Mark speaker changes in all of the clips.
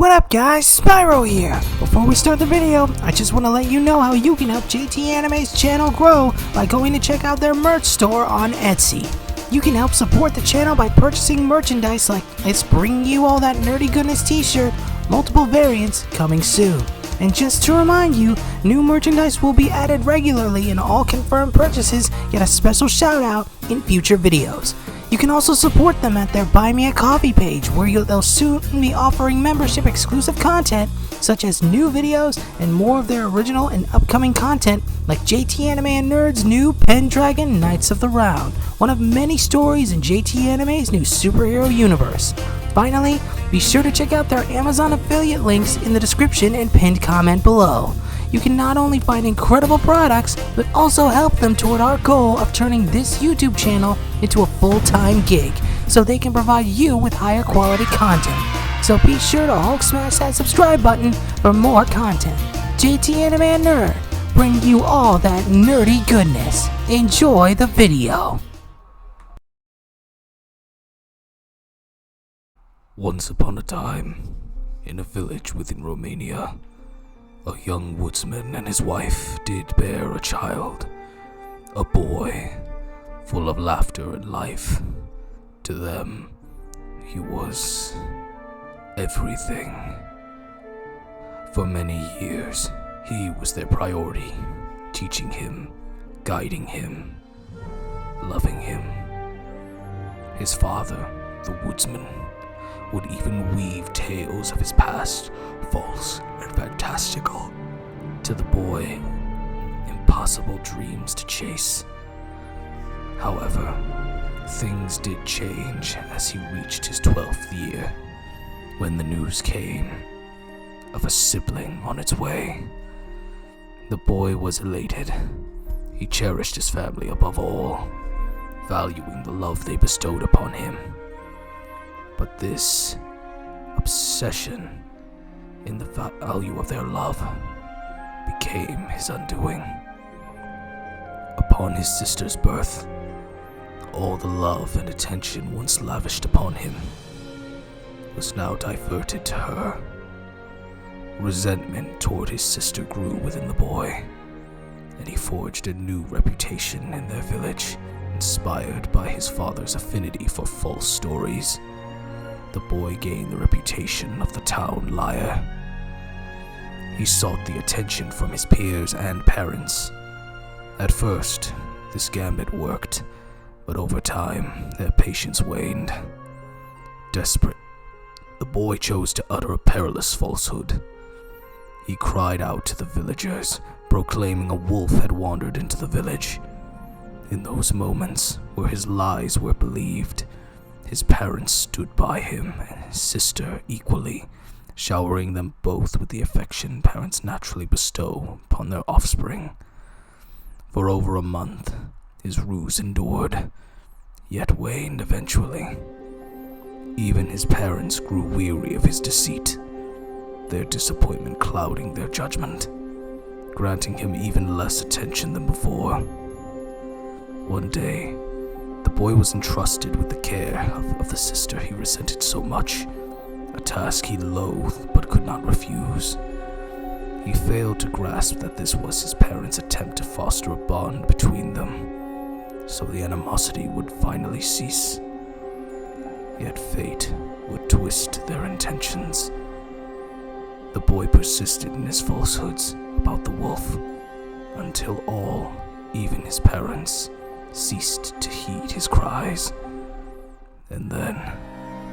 Speaker 1: What up guys, Spyro here! Before we start the video, I just want to let you know how you can help JT Anime's channel grow by going to check out their merch store on Etsy. You can help support the channel by purchasing merchandise like It's Bringing You All That Nerdy Goodness t-shirt, multiple variants coming soon. And just to remind you, new merchandise will be added regularly and all confirmed purchases get a special shout out in future videos. You can also support them at their Buy Me a Coffee page where they'll soon be offering membership exclusive content such as new videos and more of their original and upcoming content like JT Anime and Nerd's new Pendragon Knights of the Round, one of many stories in JT Anime's new superhero universe. Finally, be sure to check out their Amazon affiliate links in the description and pinned comment below. You can not only find incredible products, but also help them toward our goal of turning this YouTube channel into a full-time gig, so they can provide you with higher quality content. So be sure to Hulk smash that subscribe button for more content. JT Anime and Nerd, bring you all that nerdy goodness. Enjoy the video.
Speaker 2: Once upon a time, in a village within Romania, a young woodsman and his wife did bear a child, a boy, full of laughter and life. To them, he was everything. For many years, he was their priority, teaching him, guiding him, loving him. His father, the woodsman, would even weave tales of his past, false and fantastical, to the boy, impossible dreams to chase. However, things did change as he reached his 12th year, when the news came of a sibling on its way. The boy was elated. He cherished his family above all, valuing the love they bestowed upon him. But this obsession in the value of their love became his undoing. Upon his sister's birth, all the love and attention once lavished upon him was now diverted to her. Resentment toward his sister grew within the boy, and he forged a new reputation in their village, inspired by his father's affinity for false stories. The boy gained the reputation of the town liar. He sought the attention from his peers and parents. At first, this gambit worked, but over time, their patience waned. Desperate, the boy chose to utter a perilous falsehood. He cried out to the villagers, proclaiming a wolf had wandered into the village. In those moments where his lies were believed, his parents stood by him, and his sister equally, showering them both with the affection parents naturally bestow upon their offspring. For over a month, his ruse endured, yet waned eventually. Even his parents grew weary of his deceit, their disappointment clouding their judgment, granting him even less attention than before. One day, the boy was entrusted with the care of the sister he resented so much, a task he loathed but could not refuse. He failed to grasp that this was his parents' attempt to foster a bond between them, so the animosity would finally cease. Yet fate would twist their intentions. The boy persisted in his falsehoods about the wolf, until all, even his parents, ceased to heed his cries. And then,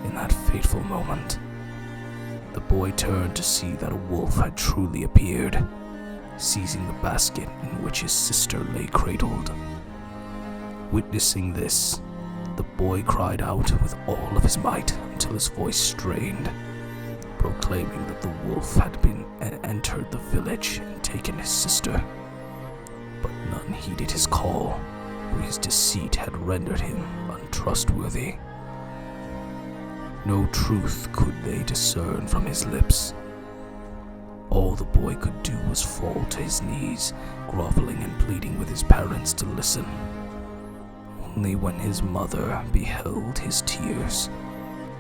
Speaker 2: in that fateful moment, the boy turned to see that a wolf had truly appeared, seizing the basket in which his sister lay cradled. Witnessing this, the boy cried out with all of his might until his voice strained, proclaiming that the wolf had entered the village and taken his sister. But none heeded his call, for his deceit had rendered him untrustworthy. No truth could they discern from his lips. All the boy could do was fall to his knees, groveling and pleading with his parents to listen. Only when his mother beheld his tears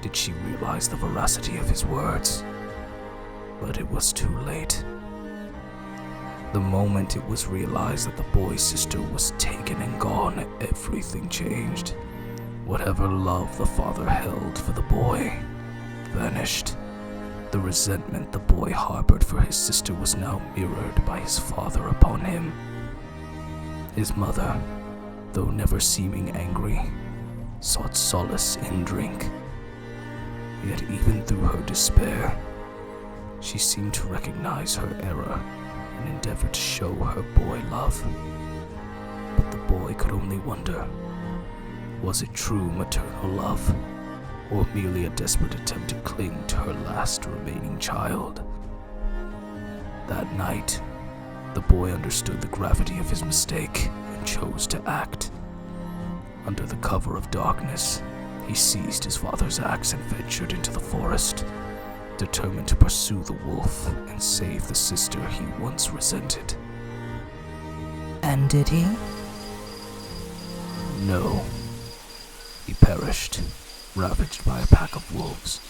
Speaker 2: did she realize the veracity of his words. but it was too late. The moment it was realized that the boy's sister was taken and gone, everything changed. Whatever love the father held for the boy vanished. The resentment the boy harbored for his sister was now mirrored by his father upon him. His mother, though never seeming angry, sought solace in drink. Yet even through her despair, she seemed to recognize her error and endeavored to show her boy love. But the boy could only wonder, was it true maternal love, or merely a desperate attempt to cling to her last remaining child? That night, the boy understood the gravity of his mistake and chose to act. Under the cover of darkness, he seized his father's axe and ventured into the forest, determined to pursue the wolf and save the sister he once resented.
Speaker 1: And did he?
Speaker 2: No. He perished, ravaged by a pack of wolves,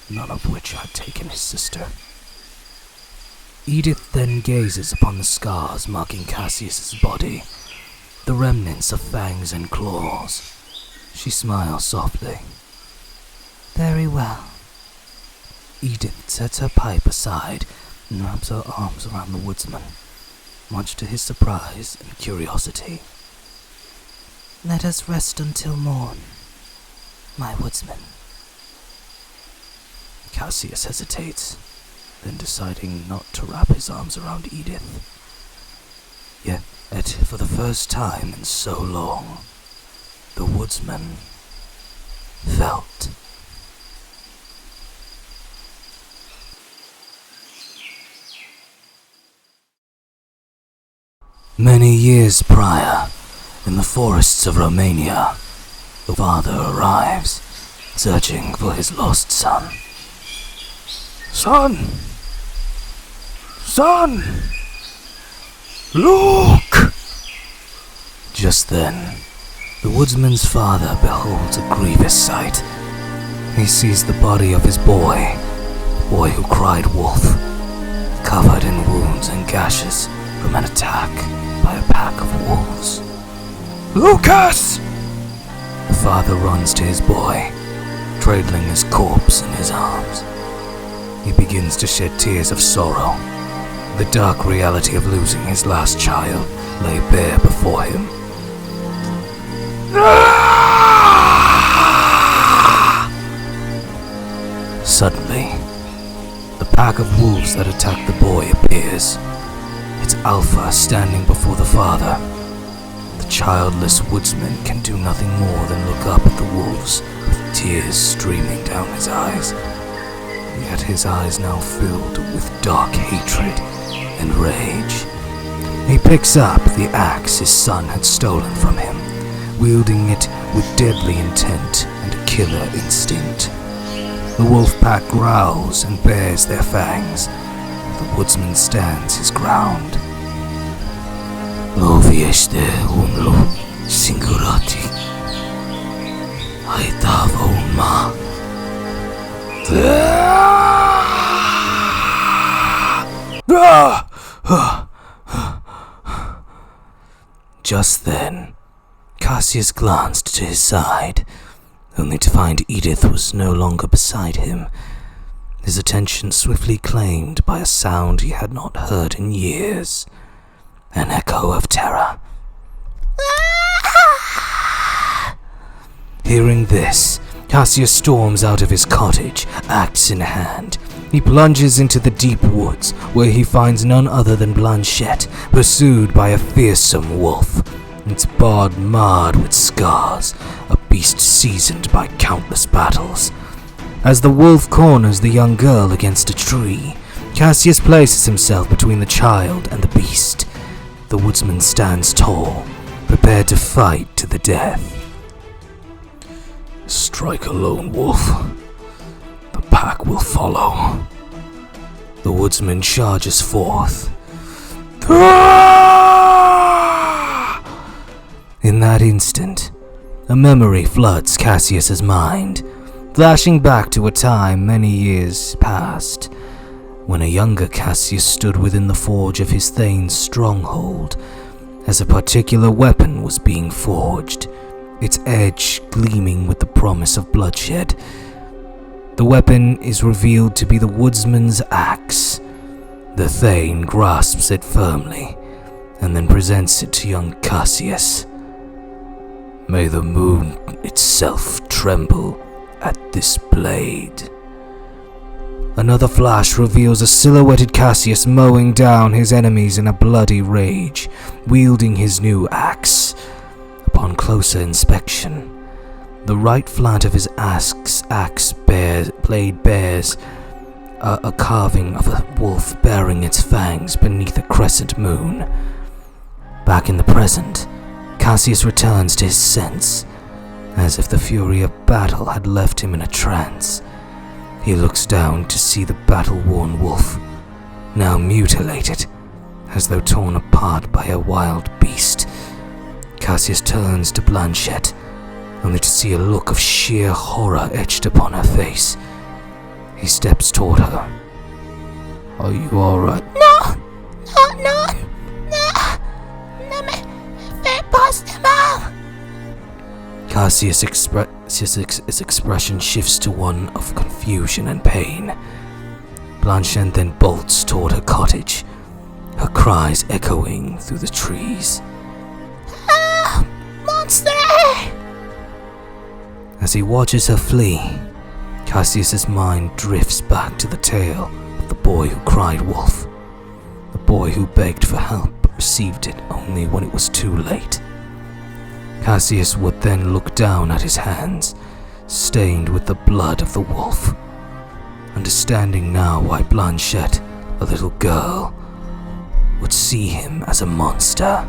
Speaker 2: none of which had taken his sister. Edith then gazes upon the scars marking Cassius's body, the remnants of fangs and claws. She smiles softly.
Speaker 1: Very well.
Speaker 2: Edith sets her pipe aside and wraps her arms around the woodsman, much to his surprise and curiosity.
Speaker 1: Let us rest until morn, my woodsman.
Speaker 2: Cassius hesitates, then deciding not to wrap his arms around Edith. Yet, for the first time in so long, the woodsman felt. Many years prior, in the forests of Romania, the father arrives, searching for his lost son. Son! Son! Look! Just then, the woodsman's father beholds a grievous sight. He sees the body of his boy who cried wolf, covered in wounds and gashes from an attack by a pack of wolves. Lucas! The father runs to his boy, cradling his corpse in his arms. He begins to shed tears of sorrow. The dark reality of losing his last child lay bare before him. Suddenly, the pack of wolves that attacked the boy appears. It's Alpha standing before the father. The childless woodsman can do nothing more than look up at the wolves with tears streaming down his eyes. Yet his eyes now filled with dark hatred and rage. He picks up the axe his son had stolen from him, wielding it with deadly intent and a killer instinct. The wolf pack growls and bares their fangs. The woodsman stands his ground. Lo vieste unlo singurati. Haitava unma. Just then, Cassius glanced to his side, only to find Edith was no longer beside him, his attention swiftly claimed by a sound he had not heard in years, an echo of terror. Hearing this, Cassius storms out of his cottage, axe in hand. He plunges into the deep woods, where he finds none other than Blanchette, pursued by a fearsome wolf, its body marred with scars, a beast seasoned by countless battles. As the wolf corners the young girl against a tree, Cassius places himself between the child and the beast. The woodsman stands tall, prepared to fight to the death. Strike a lone wolf. The pack will follow. The woodsman charges forth. In that instant, a memory floods Cassius's mind, flashing back to a time many years past. when a younger Cassius stood within the forge of his Thane's stronghold, as a particular weapon was being forged, its edge gleaming with the promise of bloodshed. The weapon is revealed to be the Woodsman's axe. The Thane grasps it firmly, and then presents it to young Cassius. May the moon itself tremble at this blade. Another flash reveals a silhouetted Cassius mowing down his enemies in a bloody rage, wielding his new axe. Upon closer inspection, the right flank of his axe blade bears a carving of a wolf bearing its fangs beneath a crescent moon. Back in the present, Cassius returns to his sense, as if the fury of battle had left him in a trance. He looks down to see the battle-worn wolf, now mutilated, as though torn apart by a wild beast. Cassius turns to Blanchette, only to see a look of sheer horror etched upon her face. He steps toward her. Are you alright?
Speaker 1: No,
Speaker 2: Cassius' expression shifts to one of confusion and pain. Blanchette then bolts toward her cottage, her cries echoing through the trees.
Speaker 1: Ah, monster!
Speaker 2: As he watches her flee, Cassius' mind drifts back to the tale of the boy who cried wolf, the boy who begged for help but received it only when it was too late. Cassius would then look down at his hands, stained with the blood of the wolf, understanding now why Blanchette, a little girl, would see him as a monster.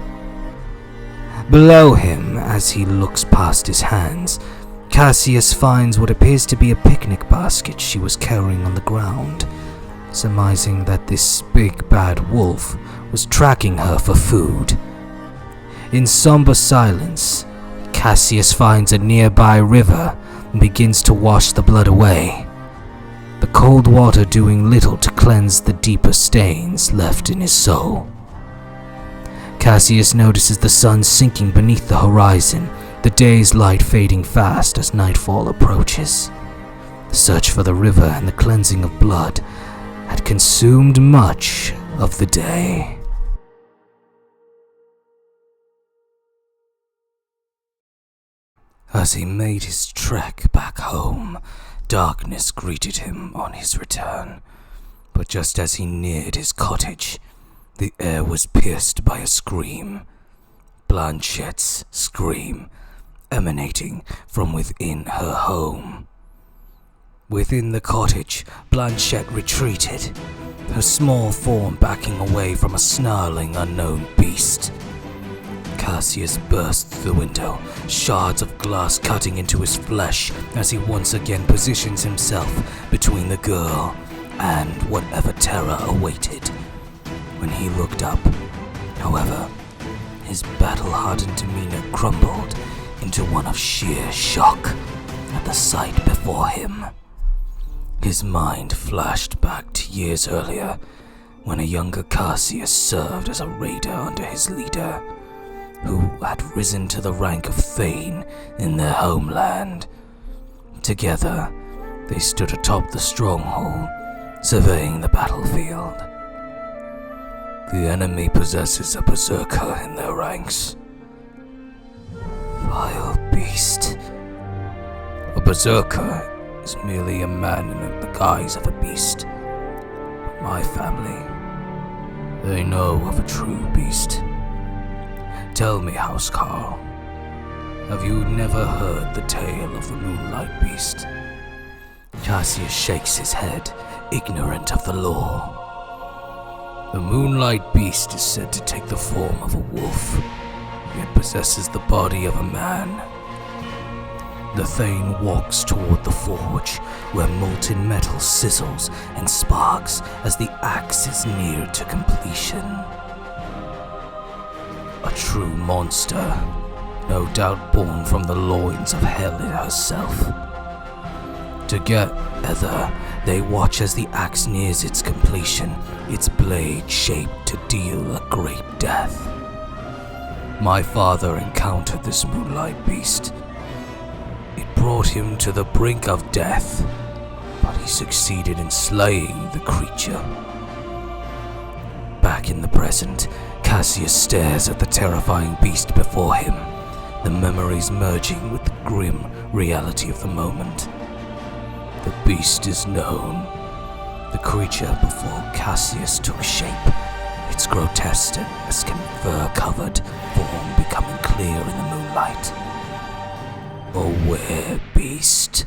Speaker 2: Below him, as he looks past his hands, Cassius finds what appears to be a picnic basket she was carrying on the ground, surmising that this big bad wolf was tracking her for food. In somber silence, Cassius finds a nearby river and begins to wash the blood away, the cold water doing little to cleanse the deeper stains left in his soul. Cassius notices the sun sinking beneath the horizon, the day's light fading fast as nightfall approaches. The search for the river and the cleansing of blood had consumed much of the day. As he made his trek back home, darkness greeted him on his return. But just as he neared his cottage, the air was pierced by a scream. Blanchette's scream, emanating from within her home. Within the cottage, Blanchette retreated, her small form backing away from a snarling unknown beast. Cassius burst through the window, shards of glass cutting into his flesh as he once again positions himself between the girl and whatever terror awaited. When he looked up, however, his battle-hardened demeanor crumbled into one of sheer shock at the sight before him. His mind flashed back to years earlier, when a younger Cassius served as a raider under his leader, who had risen to the rank of Thane in their homeland. Together, they stood atop the stronghold, surveying the battlefield. The enemy possesses a berserker in their ranks. Vile beast. A berserker is merely a man in the guise of a beast. My family, they know of a true beast. Tell me, Housecarl, have you never heard the tale of the Moonlight Beast? Cassius shakes his head, ignorant of the lore. The Moonlight Beast is said to take the form of a wolf, yet possesses the body of a man. The Thane walks toward the forge, where molten metal sizzles and sparks as the axe is near to completion. A true monster, no doubt born from the loins of Hell herself. Together, They watch as the axe nears its completion, its blade shaped to deal a great death. My father encountered this moonlight beast. It brought him to the brink of death, but he succeeded in slaying the creature. Back in the present, Cassius stares at the terrifying beast before him, the memories merging with the grim reality of the moment. The beast is known. The creature before Cassius took shape, its grotesqueness and fur-covered form becoming clear in the moonlight. A were-beast.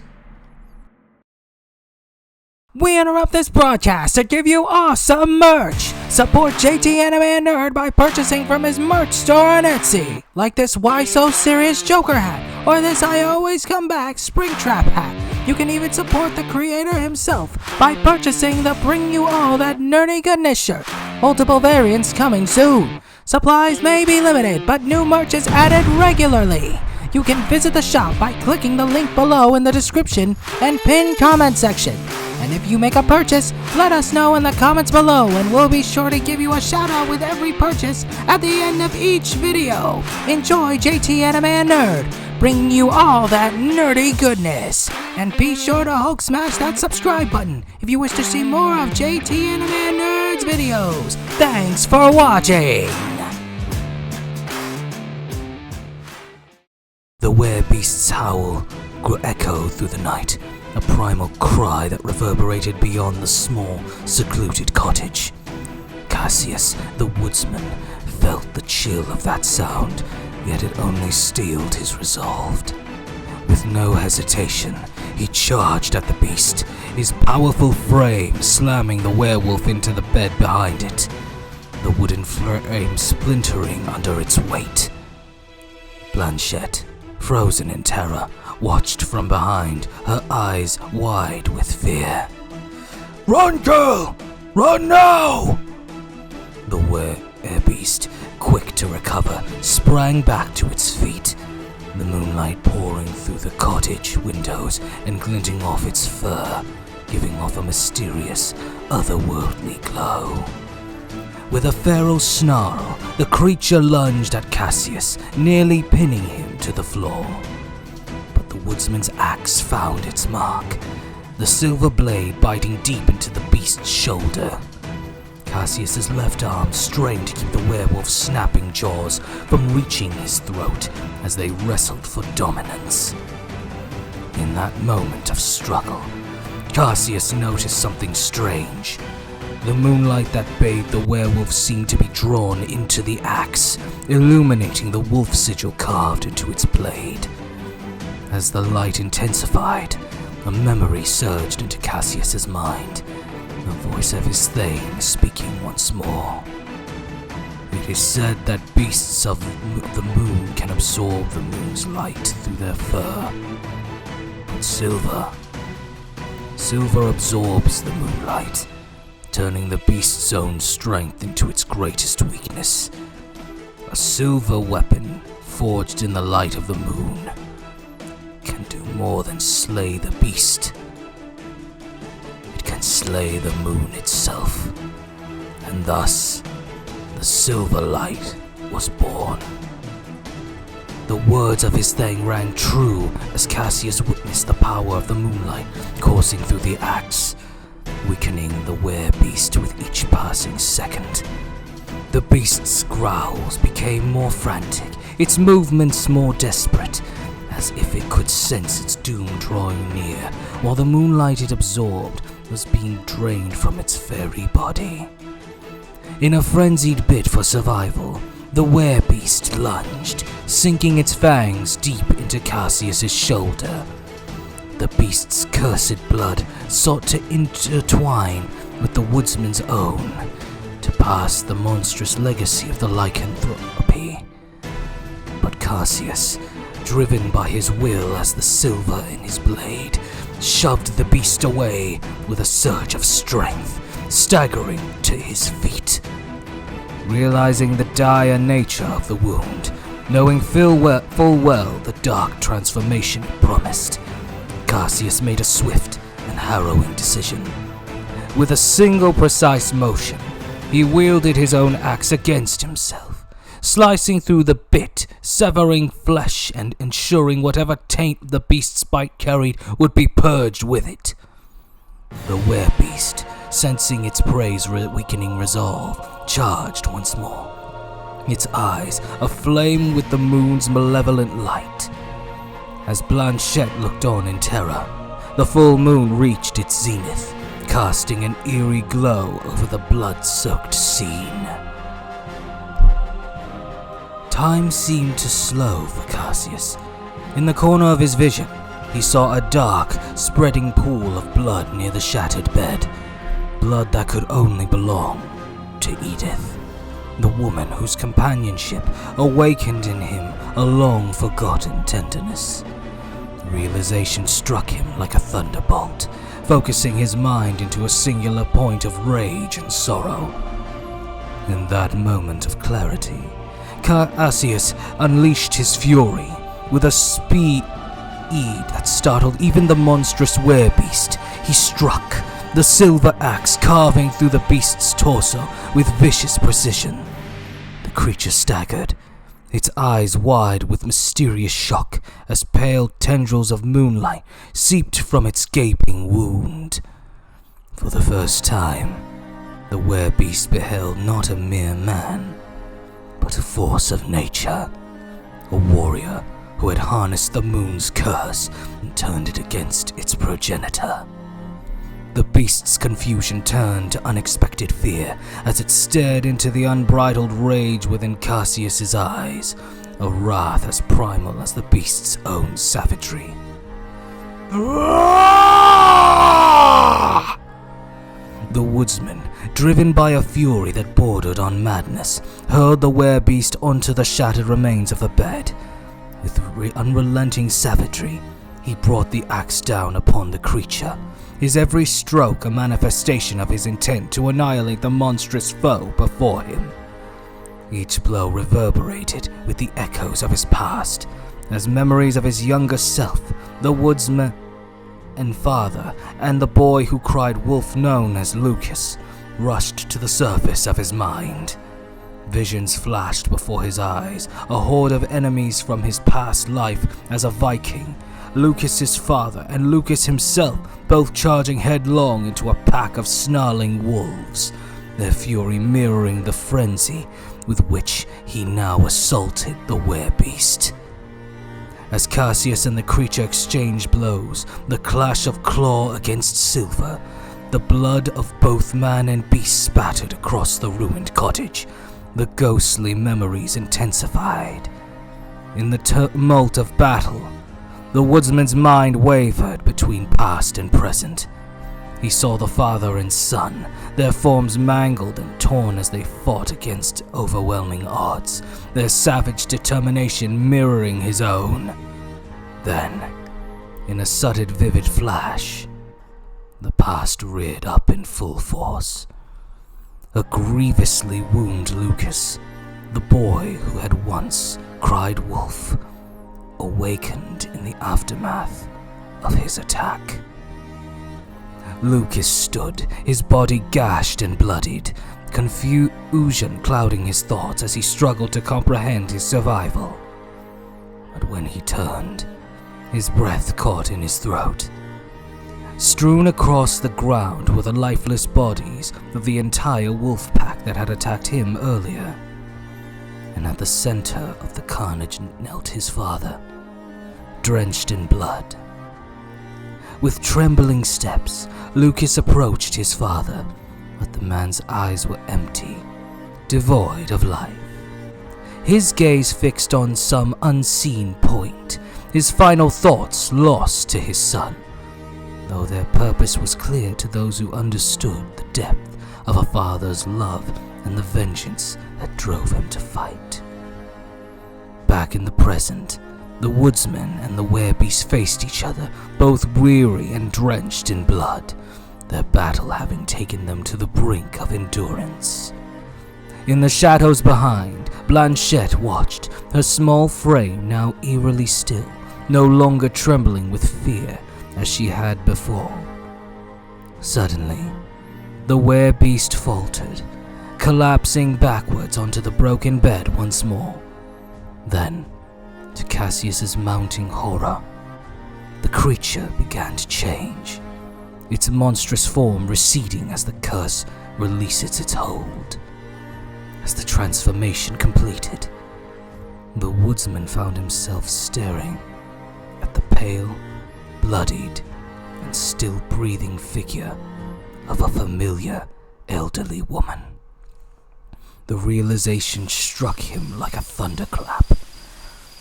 Speaker 1: We interrupt this broadcast to give you awesome merch! Support JT Anime Nerd by purchasing from his merch store on Etsy, like this Why So Serious Joker hat, or this I Always Come Back Springtrap hat. You can even support the creator himself by purchasing the Bring You All That Nerdy Goodness shirt. Multiple variants coming soon. Supplies may be limited, but new merch is added regularly. You can visit the shop by clicking the link below in the description and pinned comment section. And if you make a purchase, let us know in the comments below and we'll be sure to give you a shout out with every purchase at the end of each video. Enjoy JT Anime Nerd, bringing you all that nerdy goodness. And be sure to Hulk smash that subscribe button if you wish to see more of JT Anime Nerd's videos. Thanks for watching!
Speaker 2: The were-beast's howl echoed through the night, a primal cry that reverberated beyond the small, secluded cottage. Cassius, the woodsman, felt the chill of that sound, yet it only steeled his resolve. With no hesitation, he charged at the beast, his powerful frame slamming the werewolf into the bed behind it, the wooden frame splintering under its weight. Blanchette, frozen in terror, watched from behind, her eyes wide with fear. "Run, girl! Run now!" The were-beast, quick to recover, sprang back to its feet, the moonlight pouring through the cottage windows and glinting off its fur, giving off a mysterious, otherworldly glow. With a feral snarl, the creature lunged at Cassius, nearly pinning him to the floor. But the woodsman's axe found its mark, the silver blade biting deep into the beast's shoulder. Cassius's left arm strained to keep the werewolf's snapping jaws from reaching his throat as they wrestled for dominance. In that moment of struggle, Cassius noticed something strange. The moonlight that bathed the werewolf seemed to be drawn into the axe, illuminating the wolf sigil carved into its blade. As the light intensified, a memory surged into Cassius's mind, the voice of his thane speaking once more. It is said that beasts of the moon can absorb the moon's light through their fur. But silver absorbs the moonlight, turning the beast's own strength into its greatest weakness. A silver weapon, forged in the light of the moon, can do more than slay the beast. It can slay the moon itself, and thus, the silver light was born. The words of his thane rang true as Cassius witnessed the power of the moonlight coursing through the axe, weakening the were-beast with each passing second. The beast's growls became more frantic, its movements more desperate, as if it could sense its doom drawing near, while the moonlight it absorbed was being drained from its very body. In a frenzied bid for survival, the were-beast lunged, sinking its fangs deep into Cassius's shoulder. The beast's cursed blood sought to intertwine with the woodsman's own, to pass the monstrous legacy of the lycanthropy. But Cassius, driven by his will as the silver in his blade, shoved the beast away with a surge of strength, staggering to his feet. Realizing the dire nature of the wound, knowing full well the dark transformation it promised, Cassius made a swift, and harrowing decision. With a single precise motion, he wielded his own axe against himself, slicing through the bit, severing flesh and ensuring whatever taint the beast's bite carried would be purged with it. The werebeast, sensing its prey's weakening resolve, charged once more, its eyes aflame with the moon's malevolent light. As Blanchette looked on in terror, the full moon reached its zenith, casting an eerie glow over the blood-soaked scene. Time seemed to slow for Cassius. In the corner of his vision, he saw a dark, spreading pool of blood near the shattered bed. Blood that could only belong to Edith, the woman whose companionship awakened in him a long-forgotten tenderness. Realization struck him like a thunderbolt, focusing his mind into a singular point of rage and sorrow. In that moment of clarity, Cassius unleashed his fury with a speed that startled even the monstrous werebeast. He struck, the silver axe carving through the beast's torso with vicious precision. The creature staggered, its eyes wide with mysterious shock as pale tendrils of moonlight seeped from its gaping wound. For the first time, the werebeast beheld not a mere man, but a force of nature, a warrior who had harnessed the moon's curse and turned it against its progenitor. The beast's confusion turned to unexpected fear as it stared into the unbridled rage within Cassius's eyes, a wrath as primal as the beast's own savagery. The woodsman, driven by a fury that bordered on madness, hurled the werebeast onto the shattered remains of the bed. With unrelenting savagery, he brought the axe down upon the creature, his every stroke a manifestation of his intent to annihilate the monstrous foe before him. Each blow reverberated with the echoes of his past, as memories of his younger self, the woodsman and father, and the boy who cried wolf known as Lucas, rushed to the surface of his mind. Visions flashed before his eyes, a horde of enemies from his past life as a Viking, Lucas's father and Lucas himself both charging headlong into a pack of snarling wolves, their fury mirroring the frenzy with which he now assaulted the werebeast. As Cassius and the creature exchanged blows, the clash of claw against silver, the blood of both man and beast spattered across the ruined cottage. The ghostly memories intensified. In the tumult of battle, the woodsman's mind wavered between past and present. He saw the father and son, their forms mangled and torn as they fought against overwhelming odds, their savage determination mirroring his own. Then, in a sudden vivid flash, the past reared up in full force. A grievously wounded Lucas, the boy who had once cried wolf, awakened in the aftermath of his attack. Lucas stood, his body gashed and bloodied, confusion clouding his thoughts as he struggled to comprehend his survival. But when he turned, his breath caught in his throat. Strewn across the ground were the lifeless bodies of the entire wolf pack that had attacked him earlier. And at the center of the carnage knelt his father, drenched in blood. With trembling steps, Lucas approached his father, but the man's eyes were empty, devoid of life. His gaze fixed on some unseen point, his final thoughts lost to his son, though their purpose was clear to those who understood the depth of a father's love and the vengeance that drove him to fight. Back in the present, the woodsman and the werebeast faced each other, both weary and drenched in blood, their battle having taken them to the brink of endurance. In the shadows behind, Blanchette watched, her small frame now eerily still, no longer trembling with fear as she had before. Suddenly, the were-beast faltered, collapsing backwards onto the broken bed once more. Then, to Cassius's mounting horror, the creature began to change, its monstrous form receding as the curse releases its hold. As the transformation completed, the woodsman found himself staring at the pale, bloodied, and still breathing figure of a familiar elderly woman. The realization struck him like a thunderclap.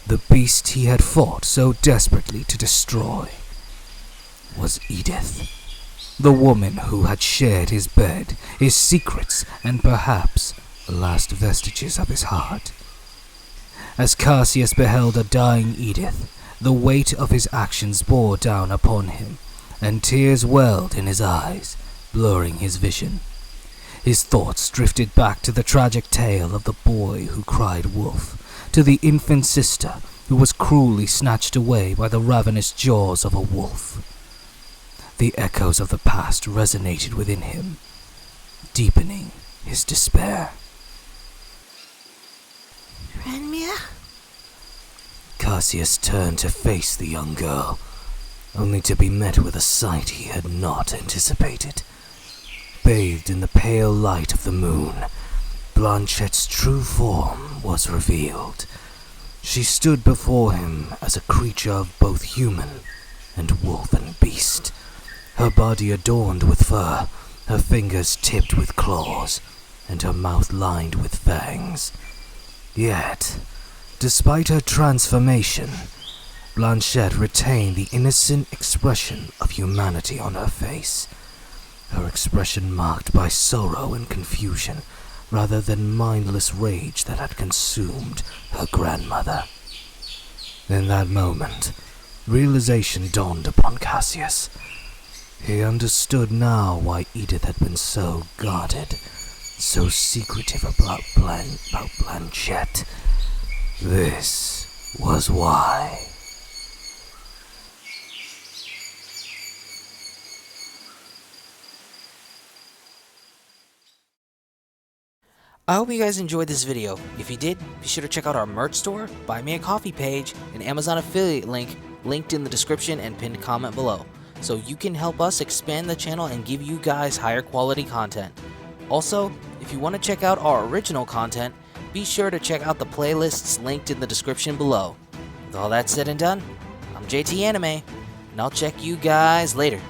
Speaker 2: The beast he had fought so desperately to destroy was Edith, the woman who had shared his bed, his secrets, and perhaps the last vestiges of his heart. As Cassius beheld a dying Edith, the weight of his actions bore down upon him, and tears welled in his eyes, blurring his vision. His thoughts drifted back to the tragic tale of the boy who cried wolf, to the infant sister who was cruelly snatched away by the ravenous jaws of a wolf. The echoes of the past resonated within him, deepening his despair.
Speaker 1: Renmia?
Speaker 2: Cassius turned to face the young girl, only to be met with a sight he had not anticipated. Bathed in the pale light of the moon, Blanchette's true form was revealed. She stood before him as a creature of both human and wolf and beast, her body adorned with fur, her fingers tipped with claws, and her mouth lined with fangs. Yet, despite her transformation, Blanchette retained the innocent expression of humanity on her face, her expression marked by sorrow and confusion, rather than mindless rage that had consumed her grandmother. In that moment, realization dawned upon Cassius. He understood now why Edith had been so guarded, so secretive about Blanchette. This was why.
Speaker 3: I hope you guys enjoyed this video. If you did, be sure to check out our merch store, buy me a coffee page, and Amazon affiliate link linked in the description and pinned comment below, so you can help us expand the channel and give you guys higher quality content. Also, if you want to check out our original content, be sure to check out the playlists linked in the description below. With all that said and done, I'm JT Anime, and I'll check you guys later.